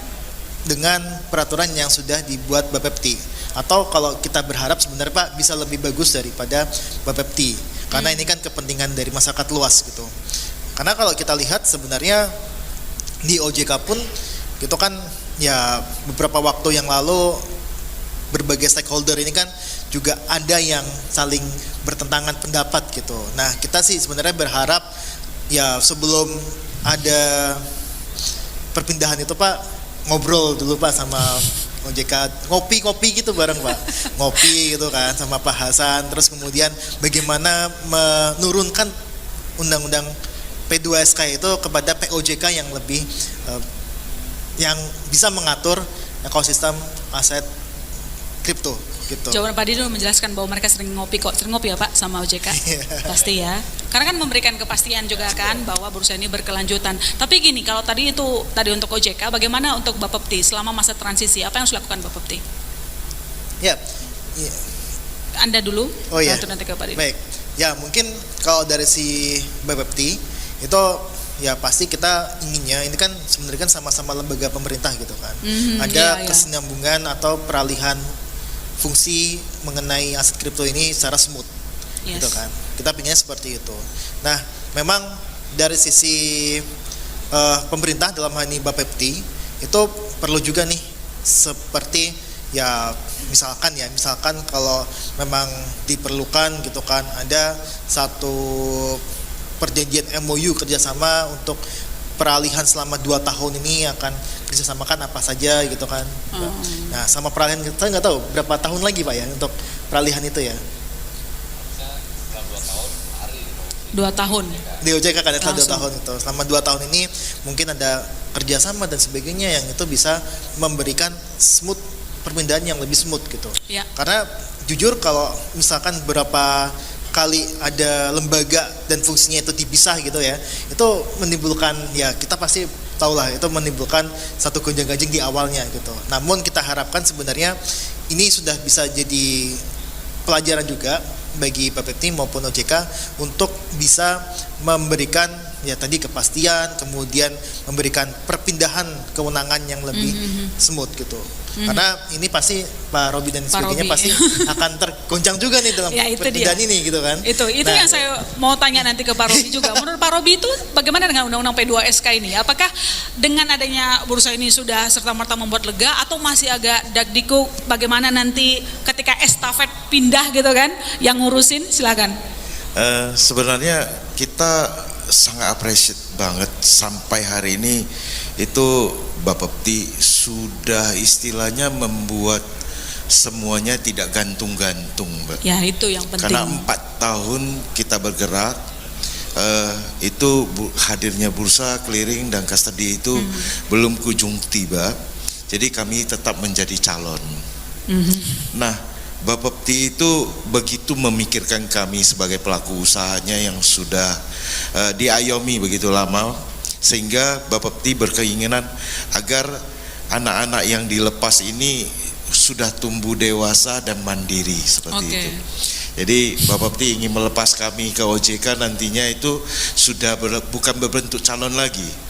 dengan peraturan yang sudah dibuat Bapepti, atau kalau kita berharap sebenarnya Pak bisa lebih bagus daripada Bapepti karena ini kan kepentingan dari masyarakat luas gitu. Karena kalau kita lihat sebenarnya di OJK pun gitu kan ya, beberapa waktu yang lalu berbagai stakeholder ini kan juga ada yang saling bertentangan pendapat gitu. Nah, kita sih sebenarnya berharap ya sebelum ada perpindahan itu Pak, ngobrol dulu Pak sama OJK, ngopi-ngopi gitu bareng Pak, ngopi gitu kan sama Pak Hasan, terus kemudian bagaimana menurunkan undang-undang P2SK itu kepada POJK yang lebih yang bisa mengatur ekosistem aset kripto gitu. Jawaban Pak Didi menjelaskan bahwa mereka sering ngopi ya Pak sama OJK. Pasti ya. Karena kan memberikan kepastian juga kan bahwa bursa ini berkelanjutan. Tapi gini, kalau tadi untuk OJK, bagaimana untuk Bapepti selama masa transisi? Apa yang harus dilakukan Bapepti? Ya. Anda dulu. Oh iya. Nanti ke Pak Didi. Baik. Ya, mungkin kalau dari si Bapepti itu ya pasti kita inginnya ini kan sebenarnya kan sama-sama lembaga pemerintah gitu kan. Ada kesinambungan atau peralihan fungsi mengenai aset kripto ini secara smooth, gitu kan. Kita pinginnya seperti itu. Nah, memang dari sisi pemerintah dalam hal ini Bapepti itu perlu juga nih seperti ya misalkan kalau memang diperlukan gitu kan, ada satu perjanjian MOU kerjasama untuk peralihan selama 2 tahun ini akan dikerjasamakan apa saja gitu kan. Nah sama peralihan kita nggak tahu berapa tahun lagi Pak ya untuk peralihan itu ya. 2 tahun. Di OJK kan setelah 2 Langsung. tahun itu. Selama 2 tahun ini mungkin ada kerjasama dan sebagainya yang itu bisa memberikan smooth perpindahan yang lebih smooth gitu. Ya. Karena jujur kalau misalkan berapa kali ada lembaga dan fungsinya itu dipisah gitu ya, itu menimbulkan ya kita pasti tahulah itu menimbulkan satu gonjang-ganjing di awalnya gitu. Namun kita harapkan sebenarnya ini sudah bisa jadi pelajaran juga bagi Bapepti maupun OJK untuk bisa memberikan ya tadi kepastian, kemudian memberikan perpindahan kewenangan yang lebih smooth gitu. Karena ini pasti Pak Robi dan sebagainya Robi. pasti akan tergoncang juga nih dalam Ya, itu perpindahan dia. ini gitu kan. Itu Nah, yang saya mau tanya nanti ke Pak Robi juga. Menurut Pak Robi itu bagaimana dengan Undang-Undang P2SK ini? Apakah dengan adanya bursa ini sudah serta-merta membuat lega atau masih agak dagdikduk bagaimana nanti ketika estafet pindah gitu kan yang ngurusin? Silakan. Sebenarnya kita sangat appreciate banget sampai hari ini itu Bapepti sudah istilahnya membuat semuanya tidak gantung-gantung, Mbak. Ya itu yang penting. Karena 4 tahun kita bergerak, itu hadirnya bursa, clearing dan custody itu belum kunjung tiba. Jadi kami tetap menjadi calon. Nah, Bapepti itu begitu memikirkan kami sebagai pelaku usahanya yang sudah diayomi begitu lama, sehingga Bapepti berkeinginan agar anak-anak yang dilepas ini sudah tumbuh dewasa dan mandiri seperti itu. Jadi Bapepti ingin melepas kami ke OJK nantinya itu sudah bukan berbentuk calon lagi.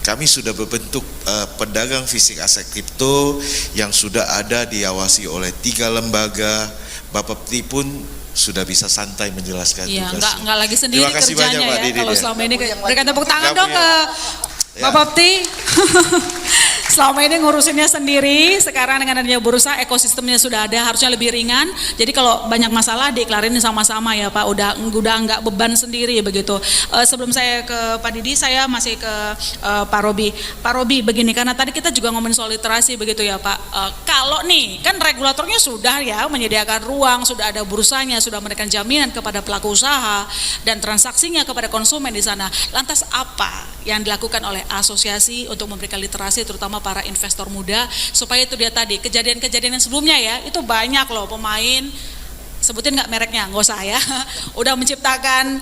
Kami sudah berbentuk pedagang fisik aset kripto yang sudah ada diawasi oleh 3 lembaga. Bapepti pun sudah bisa santai menjelaskan Iya, tugasnya. nggak lagi sendiri Terima kasih kerjanya banyak, Pak ya. Didit, Kalau ya. selama ini berikan tepuk tangan Nggak dong punya. ke Pak Bapti. Selama ini ngurusinnya sendiri, sekarang dengan adanya bursa ekosistemnya sudah ada, harusnya lebih ringan. Jadi kalau banyak masalah diiklarin sama-sama ya Pak, udah nggak beban sendiri begitu. Sebelum saya ke Pak Didi, saya masih ke Pak Robi. Pak Robi begini, karena tadi kita juga ngomongin soal literasi begitu ya Pak. Kalau nih kan regulatornya sudah ya menyediakan ruang, sudah ada bursanya, sudah memberikan jaminan kepada pelaku usaha dan transaksinya kepada konsumen di sana. Lantas apa yang dilakukan oleh asosiasi untuk memberikan literasi terutama para investor muda supaya itu dia tadi kejadian-kejadian yang sebelumnya ya itu banyak loh pemain, sebutin nggak mereknya, nggak usah ya, udah menciptakan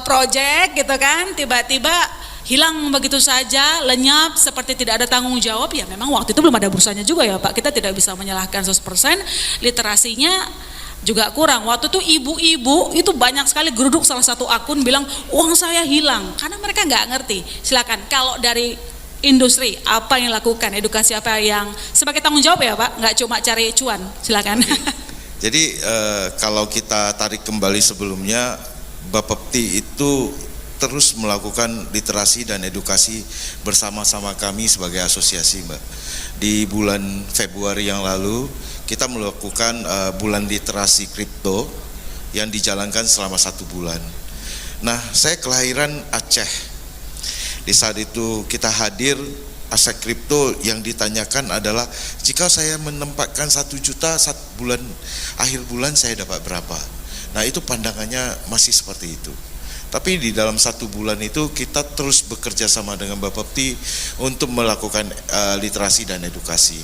project gitu kan, tiba-tiba hilang begitu saja, lenyap seperti tidak ada tanggung jawab. Ya memang waktu itu belum ada bursanya juga ya Pak, kita tidak bisa menyalahkan 100%, literasinya juga kurang. Waktu itu ibu-ibu itu banyak sekali geruduk salah satu akun bilang uang saya hilang karena mereka nggak ngerti. Silakan kalau dari industri apa yang lakukan, edukasi apa yang sebagai tanggung jawab ya Pak, nggak cuma cari cuan. Silakan. Jadi kalau kita tarik kembali sebelumnya, Bapepti itu terus melakukan literasi dan edukasi bersama-sama kami sebagai asosiasi, Mbak. Di bulan Februari yang lalu kita melakukan bulan literasi kripto yang dijalankan selama 1 bulan. Nah, saya kelahiran Aceh. Di saat itu kita hadir, aset kripto yang ditanyakan adalah jika saya menempatkan 1 juta bulan akhir bulan saya dapat berapa. Nah, itu pandangannya masih seperti itu. Tapi di dalam 1 bulan itu kita terus bekerja sama dengan Bapepti untuk melakukan literasi dan edukasi.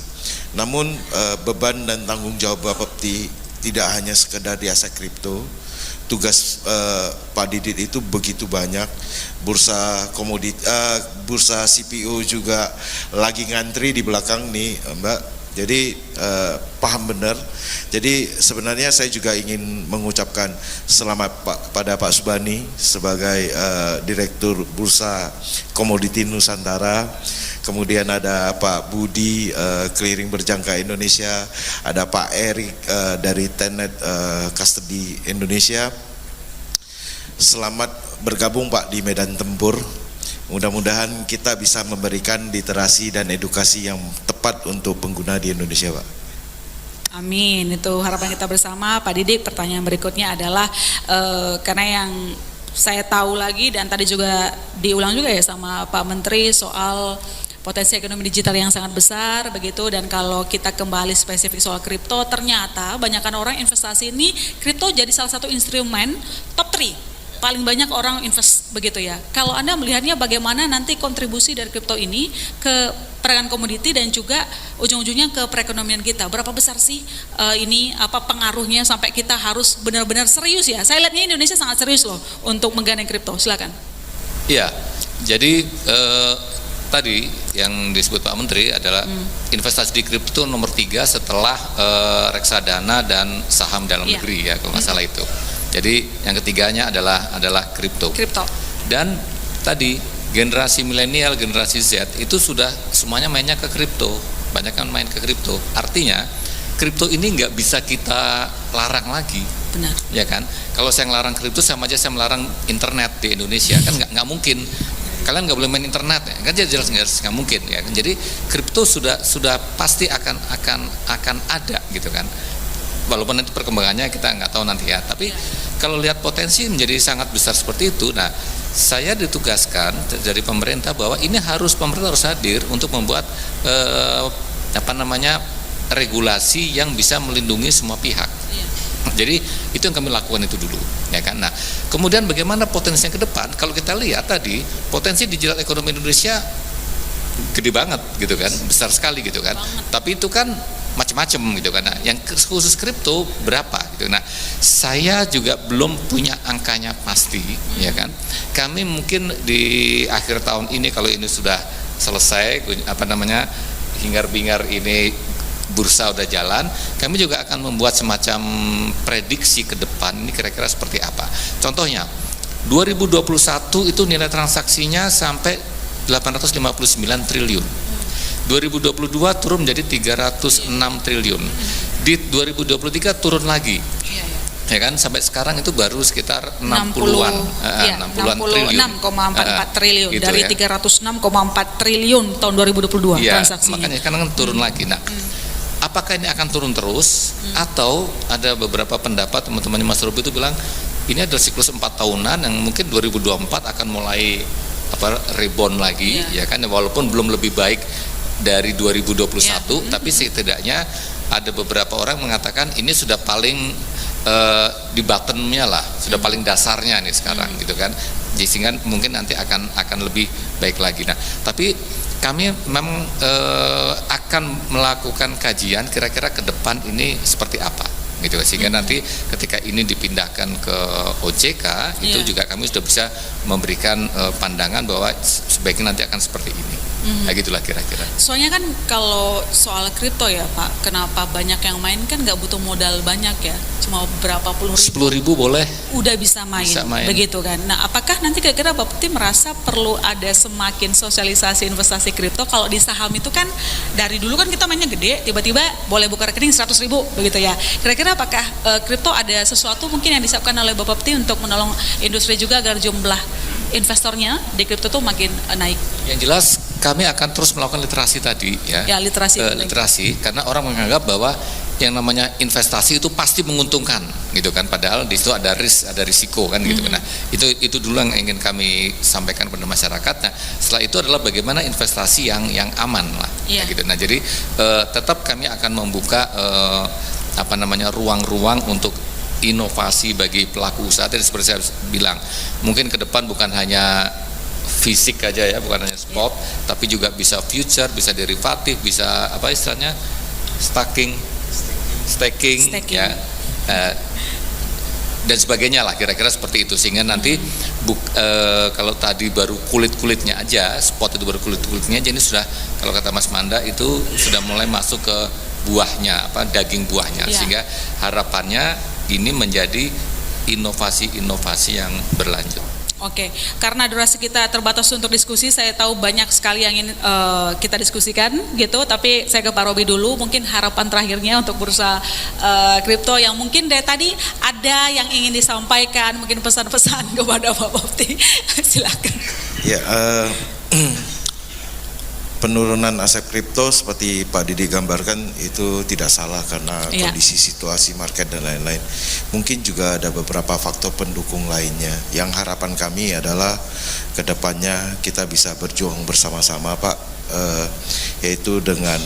Namun beban dan tanggung jawab Bapepti tidak hanya sekedar di aset kripto. Tugas Pak Didit itu begitu banyak. Bursa komoditi, bursa CPO juga lagi ngantri di belakang nih, Mbak. Jadi paham benar. Jadi sebenarnya saya juga ingin mengucapkan selamat pada Pak Subani sebagai Direktur Bursa Komoditi Nusantara. Kemudian ada Pak Budi Clearing Berjangka Indonesia, ada Pak Erik dari Tenet Custody Indonesia. Selamat bergabung Pak di medan tempur. Mudah-mudahan kita bisa memberikan literasi dan edukasi yang tepat untuk pengguna di Indonesia, Pak. Amin, itu harapan kita bersama. Pak Didik, pertanyaan berikutnya adalah karena yang saya tahu lagi dan tadi juga diulang juga ya sama Pak Menteri soal potensi ekonomi digital yang sangat besar begitu, dan kalau kita kembali spesifik soal kripto, ternyata banyakkan orang investasi ini kripto jadi salah satu instrumen top 3 paling banyak orang invest begitu ya. Kalau Anda melihatnya bagaimana nanti kontribusi dari kripto ini ke perdagangan komoditi dan juga ujung-ujungnya ke perekonomian kita, berapa besar sih ini apa pengaruhnya sampai kita harus benar-benar serius ya? Saya lihatnya Indonesia sangat serius loh untuk menggandeng kripto. Silakan. Iya, jadi tadi yang disebut Pak Menteri adalah investasi di kripto nomor 3 setelah reksadana dan saham dalam negeri ya, kalau nggak salah itu. Jadi yang ketiganya adalah kripto. Dan tadi generasi milenial, generasi Z itu sudah semuanya mainnya ke kripto, banyak kan main ke kripto. Artinya kripto ini nggak bisa kita larang lagi. Benar. Ya kan? Kalau saya ngelarang kripto sama aja saya melarang internet di Indonesia, kan nggak mungkin. Kalian nggak boleh main internet ya, kan jelas nggak mungkin ya. Jadi kripto sudah pasti akan ada gitu kan. Walaupun nanti perkembangannya kita nggak tahu nanti ya, tapi kalau lihat potensi menjadi sangat besar seperti itu. Nah, saya ditugaskan dari pemerintah bahwa ini pemerintah harus hadir untuk membuat regulasi yang bisa melindungi semua pihak. Jadi itu yang kami lakukan itu dulu, ya kan. Nah, kemudian bagaimana potensinya ke depan? Kalau kita lihat tadi potensi digital ekonomi Indonesia gede banget gitu kan, besar sekali gitu kan. Tapi itu kan macam-macam gitu kan. Nah, yang khusus kripto berapa gitu. Nah, saya juga belum punya angkanya pasti, ya kan. Kami mungkin di akhir tahun ini kalau ini sudah selesai hingar-bingar ini bursa udah jalan, kami juga akan membuat semacam prediksi ke depan ini kira-kira seperti apa. Contohnya 2021 itu nilai transaksinya sampai 859 triliun. 2022 turun menjadi 306 triliun. Di 2023 turun lagi. Ya kan, sampai sekarang itu baru sekitar 60-an triliun. 66,44 triliun gitu dari ya. 306,4 triliun tahun 2022 ya, transaksinya. Makanya sekarang kan turun lagi. Nah, apakah ini akan turun terus atau ada beberapa pendapat teman-teman Mas Robi itu bilang ini adalah siklus 4 tahunan yang mungkin 2024 akan mulai rebound lagi, ya kan, walaupun belum lebih baik dari 2021, tapi setidaknya ada beberapa orang mengatakan ini sudah paling di bottomnya lah, sudah paling dasarnya nih sekarang gitu kan, sehingga mungkin nanti akan lebih baik lagi. Nah, tapi kami memang akan melakukan kajian kira-kira ke depan ini seperti apa gitu, sehingga nanti ketika ini dipindahkan ke OJK itu juga kami sudah bisa memberikan pandangan bahwa sebaiknya nanti akan seperti ini. Nah, gitulah kira-kira. Soalnya kan kalau soal kripto ya Pak, kenapa banyak yang main kan nggak butuh modal banyak ya, cuma berapa puluh ribu. 10.000 boleh. Udah bisa main, begitu kan. Nah, apakah nanti kira-kira Bapak Peti merasa perlu ada semakin sosialisasi investasi kripto? Kalau di saham itu kan dari dulu kan kita mainnya gede, tiba-tiba boleh buka rekening 100.000 begitu ya. Kira-kira apakah kripto ada sesuatu mungkin yang disiapkan oleh Bapak Peti untuk menolong industri juga agar jumlah investornya di kripto itu makin naik? Yang jelas kami akan terus melakukan literasi tadi ya. Ya, literasi karena orang menganggap bahwa yang namanya investasi itu pasti menguntungkan gitu kan, padahal di situ ada risiko kan gitu. Nah, itu dulu yang ingin kami sampaikan kepada masyarakat. Nah, setelah itu adalah bagaimana investasi yang aman lah gitu. Nah, jadi tetap kami akan membuka ruang-ruang untuk inovasi bagi pelaku usaha. Tadi seperti saya bilang, mungkin ke depan bukan hanya fisik aja ya, bukan hanya spot, tapi juga bisa future, bisa derivatif, bisa apa istilahnya staking ya, dan sebagainya lah, kira-kira seperti itu. Sehingga nanti kalau tadi baru kulit-kulitnya aja, spot itu baru kulit-kulitnya aja, ini sudah, kalau kata Mas Manda itu sudah mulai masuk ke buahnya, daging buahnya. Sehingga harapannya ini menjadi inovasi-inovasi yang berlanjut. Oke, karena durasi kita terbatas untuk diskusi, saya tahu banyak sekali yang ingin kita diskusikan gitu, tapi saya ke Pak Robi dulu, mungkin harapan terakhirnya untuk bursa kripto yang mungkin dari tadi ada yang ingin disampaikan, mungkin pesan-pesan kepada Pak Bopti, silakan. Ya, penurunan aset kripto seperti Pak Didi gambarkan itu tidak salah karena kondisi situasi market dan lain-lain. Mungkin juga ada beberapa faktor pendukung lainnya. Yang harapan kami adalah kedepannya kita bisa berjuang bersama-sama Pak, yaitu dengan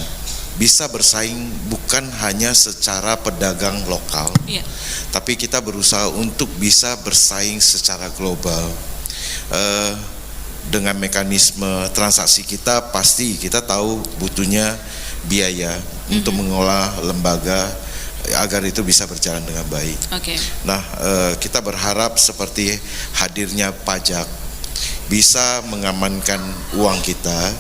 bisa bersaing bukan hanya secara pedagang lokal, tapi kita berusaha untuk bisa bersaing secara global. Dengan mekanisme transaksi kita, pasti kita tahu butuhnya biaya untuk mengolah lembaga agar itu bisa berjalan dengan baik. Nah, kita berharap seperti hadirnya pajak bisa mengamankan uang kita,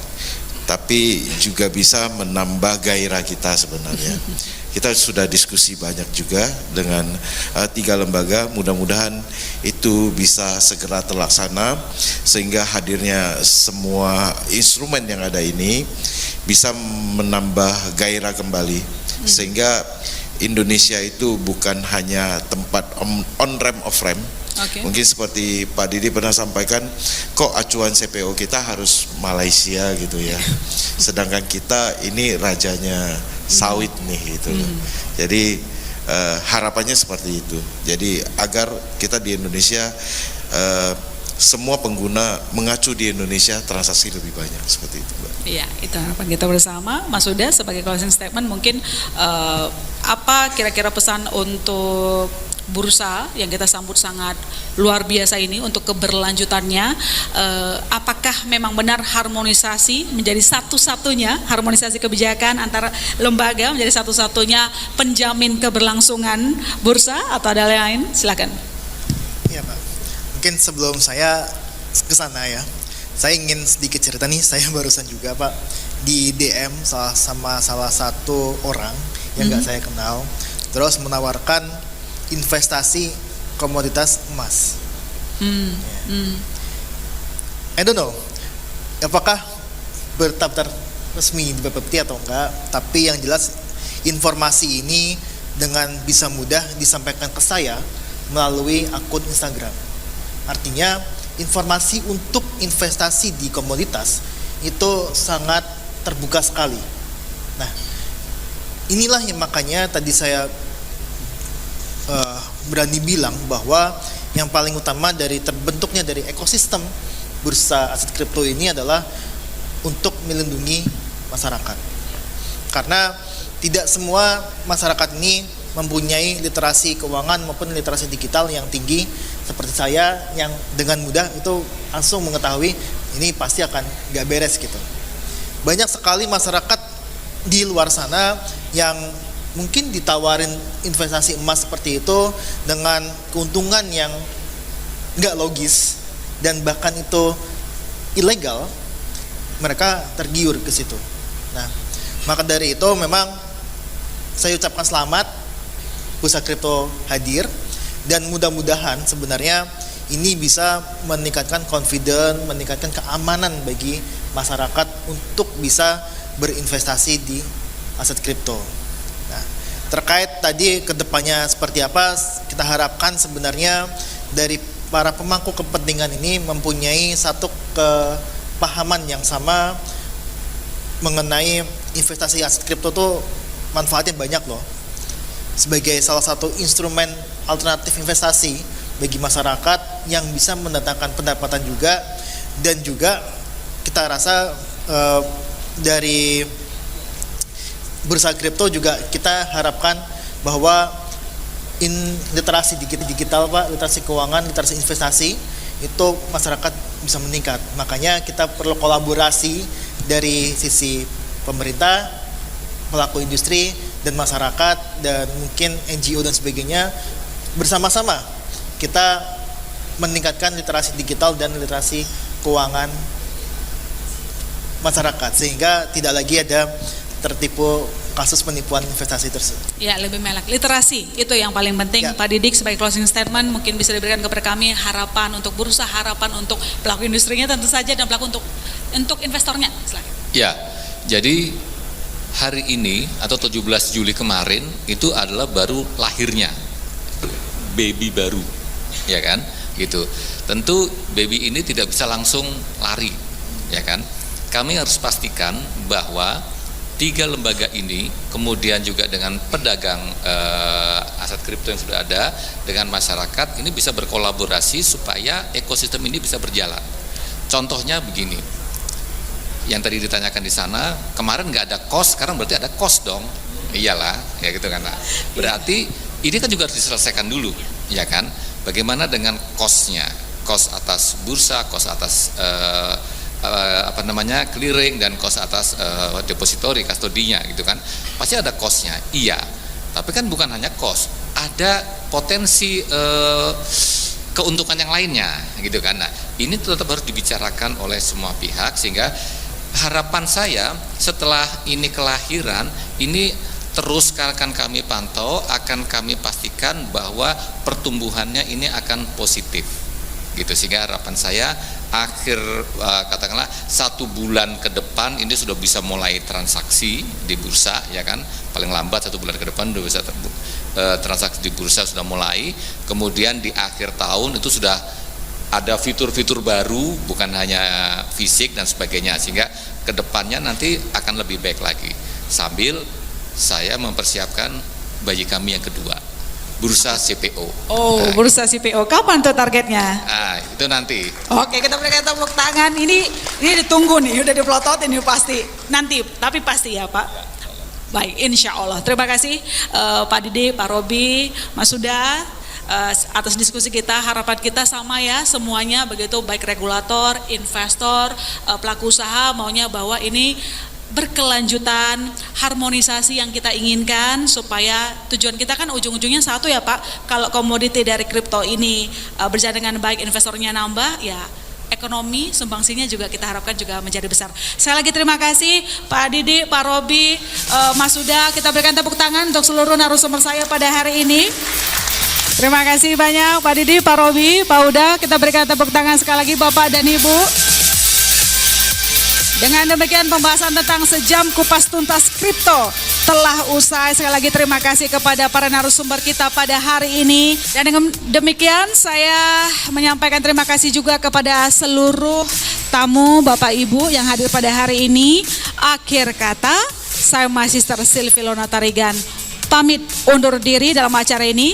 tapi juga bisa menambah gairah kita sebenarnya. Kita sudah diskusi banyak juga dengan 3 lembaga, mudah-mudahan itu bisa segera terlaksana sehingga hadirnya semua instrumen yang ada ini bisa menambah gairah kembali, sehingga Indonesia itu bukan hanya tempat on-ramp off-ramp. Mungkin seperti Pak Didi pernah sampaikan, kok acuan CPO kita harus Malaysia gitu ya, sedangkan kita ini rajanya sawit nih gitu. Jadi harapannya seperti itu. Jadi agar kita di Indonesia semua pengguna mengacu di Indonesia transaksi lebih banyak, seperti itu, Mbak. Iya, itu harapan kita bersama. Mas Huda sebagai closing statement mungkin apa kira-kira pesan untuk bursa yang kita sambut sangat luar biasa ini untuk keberlanjutannya, apakah memang benar harmonisasi menjadi satu-satunya, harmonisasi kebijakan antara lembaga menjadi satu-satunya penjamin keberlangsungan bursa atau ada lain? Silakan. Iya Pak, mungkin sebelum saya ke sana ya, saya ingin sedikit cerita nih. Saya barusan juga Pak di DM sama salah satu orang yang nggak saya kenal, terus menawarkan investasi komoditas emas. I don't know apakah berdaftar resmi di BPPT atau enggak, tapi yang jelas informasi ini dengan bisa mudah disampaikan ke saya melalui akun Instagram. Artinya informasi untuk investasi di komoditas itu sangat terbuka sekali. Nah, inilah yang makanya tadi saya berani bilang bahwa yang paling utama dari terbentuknya dari ekosistem bursa aset kripto ini adalah untuk melindungi masyarakat. Karena tidak semua masyarakat ini mempunyai literasi keuangan maupun literasi digital yang tinggi seperti saya, yang dengan mudah itu langsung mengetahui ini pasti akan gak beres gitu. Banyak sekali masyarakat di luar sana yang mungkin ditawarin investasi emas seperti itu dengan keuntungan yang nggak logis dan bahkan itu ilegal, mereka tergiur ke situ. Nah, maka dari itu memang saya ucapkan selamat bursa kripto hadir, dan mudah-mudahan sebenarnya ini bisa meningkatkan confidence, meningkatkan keamanan bagi masyarakat untuk bisa berinvestasi di aset kripto. Terkait tadi kedepannya seperti apa, kita harapkan sebenarnya dari para pemangku kepentingan ini mempunyai satu kepahaman yang sama mengenai investasi aset kripto tuh manfaatnya banyak loh. Sebagai salah satu instrumen alternatif investasi bagi masyarakat yang bisa mendatangkan pendapatan juga, dan juga kita rasa dari bursa kripto juga kita harapkan bahwa literasi digital Pak, literasi keuangan, literasi investasi itu masyarakat bisa meningkat. Makanya kita perlu kolaborasi dari sisi pemerintah, pelaku industri, dan masyarakat, dan mungkin NGO dan sebagainya, bersama-sama kita meningkatkan literasi digital dan literasi keuangan masyarakat sehingga tidak lagi ada tertipu kasus penipuan investasi tersebut. Ya, lebih melek. Literasi itu yang paling penting. Ya. Pak Didik sebagai closing statement mungkin bisa diberikan kepada kami harapan untuk bursa, harapan untuk pelaku industrinya tentu saja, dan pelaku untuk investornya. Silakan. Ya, jadi hari ini atau 17 Juli kemarin itu adalah baru lahirnya baby baru, ya kan? Gitu. Tentu baby ini tidak bisa langsung lari, ya kan? Kami harus pastikan bahwa 3 lembaga ini, kemudian juga dengan pedagang aset kripto yang sudah ada, dengan masyarakat ini bisa berkolaborasi supaya ekosistem ini bisa berjalan. Contohnya begini, yang tadi ditanyakan di sana, kemarin nggak ada cost, sekarang berarti ada cost dong. Iyalah, ya gitu kan. Nah, berarti ini kan juga harus diselesaikan dulu, ya kan? Bagaimana dengan cost-nya? Cost atas bursa, cost atas clearing, dan cost atas depository, kustodinya gitu kan. Pasti ada cost-nya, iya. Tapi kan bukan hanya cost, ada potensi keuntungan yang lainnya gitu kan. Nah, ini tetap harus dibicarakan oleh semua pihak, sehingga harapan saya setelah ini kelahiran, ini terus akan kami pantau, akan kami pastikan bahwa pertumbuhannya ini akan positif gitu, sehingga harapan saya akhir katakanlah 1 bulan ke depan ini sudah bisa mulai transaksi di bursa, ya kan, paling lambat 1 bulan ke depan sudah bisa transaksi di bursa sudah mulai. Kemudian di akhir tahun itu sudah ada fitur-fitur baru, bukan hanya fisik dan sebagainya, sehingga kedepannya nanti akan lebih baik lagi, sambil saya mempersiapkan bayi kami yang kedua, bursa CPO. Oh, nah, bursa CPO. Kapan tuh targetnya? Nah, itu nanti. Oke, kita berikan tepuk tangan. Ini ditunggu nih, udah diplototin nih pasti. Nanti, tapi pasti ya Pak. Baik, insya Allah. Terima kasih Pak Didik, Pak Robi, Mas Huda, atas diskusi kita. Harapan kita sama ya, semuanya begitu, baik regulator, investor, pelaku usaha, maunya bahwa ini berkelanjutan, harmonisasi yang kita inginkan, supaya tujuan kita kan ujung-ujungnya satu ya Pak. Kalau komoditi dari kripto ini berjalan dengan baik, investornya nambah, ya ekonomi sumbangsinya juga kita harapkan juga menjadi besar. Sekali lagi terima kasih Pak Didik, Pak Robi, Mas Huda. Kita berikan tepuk tangan untuk seluruh narasumber saya pada hari ini. Terima kasih banyak Pak Didik, Pak Robi, Pak Huda. Kita berikan tepuk tangan sekali lagi Bapak dan Ibu. Dengan demikian pembahasan tentang sejam kupas tuntas kripto telah usai. Sekali lagi terima kasih kepada para narasumber kita pada hari ini. Dan dengan demikian saya menyampaikan terima kasih juga kepada seluruh tamu Bapak Ibu yang hadir pada hari ini. Akhir kata, saya Magister Silvi Lonatarigan pamit undur diri dalam acara ini.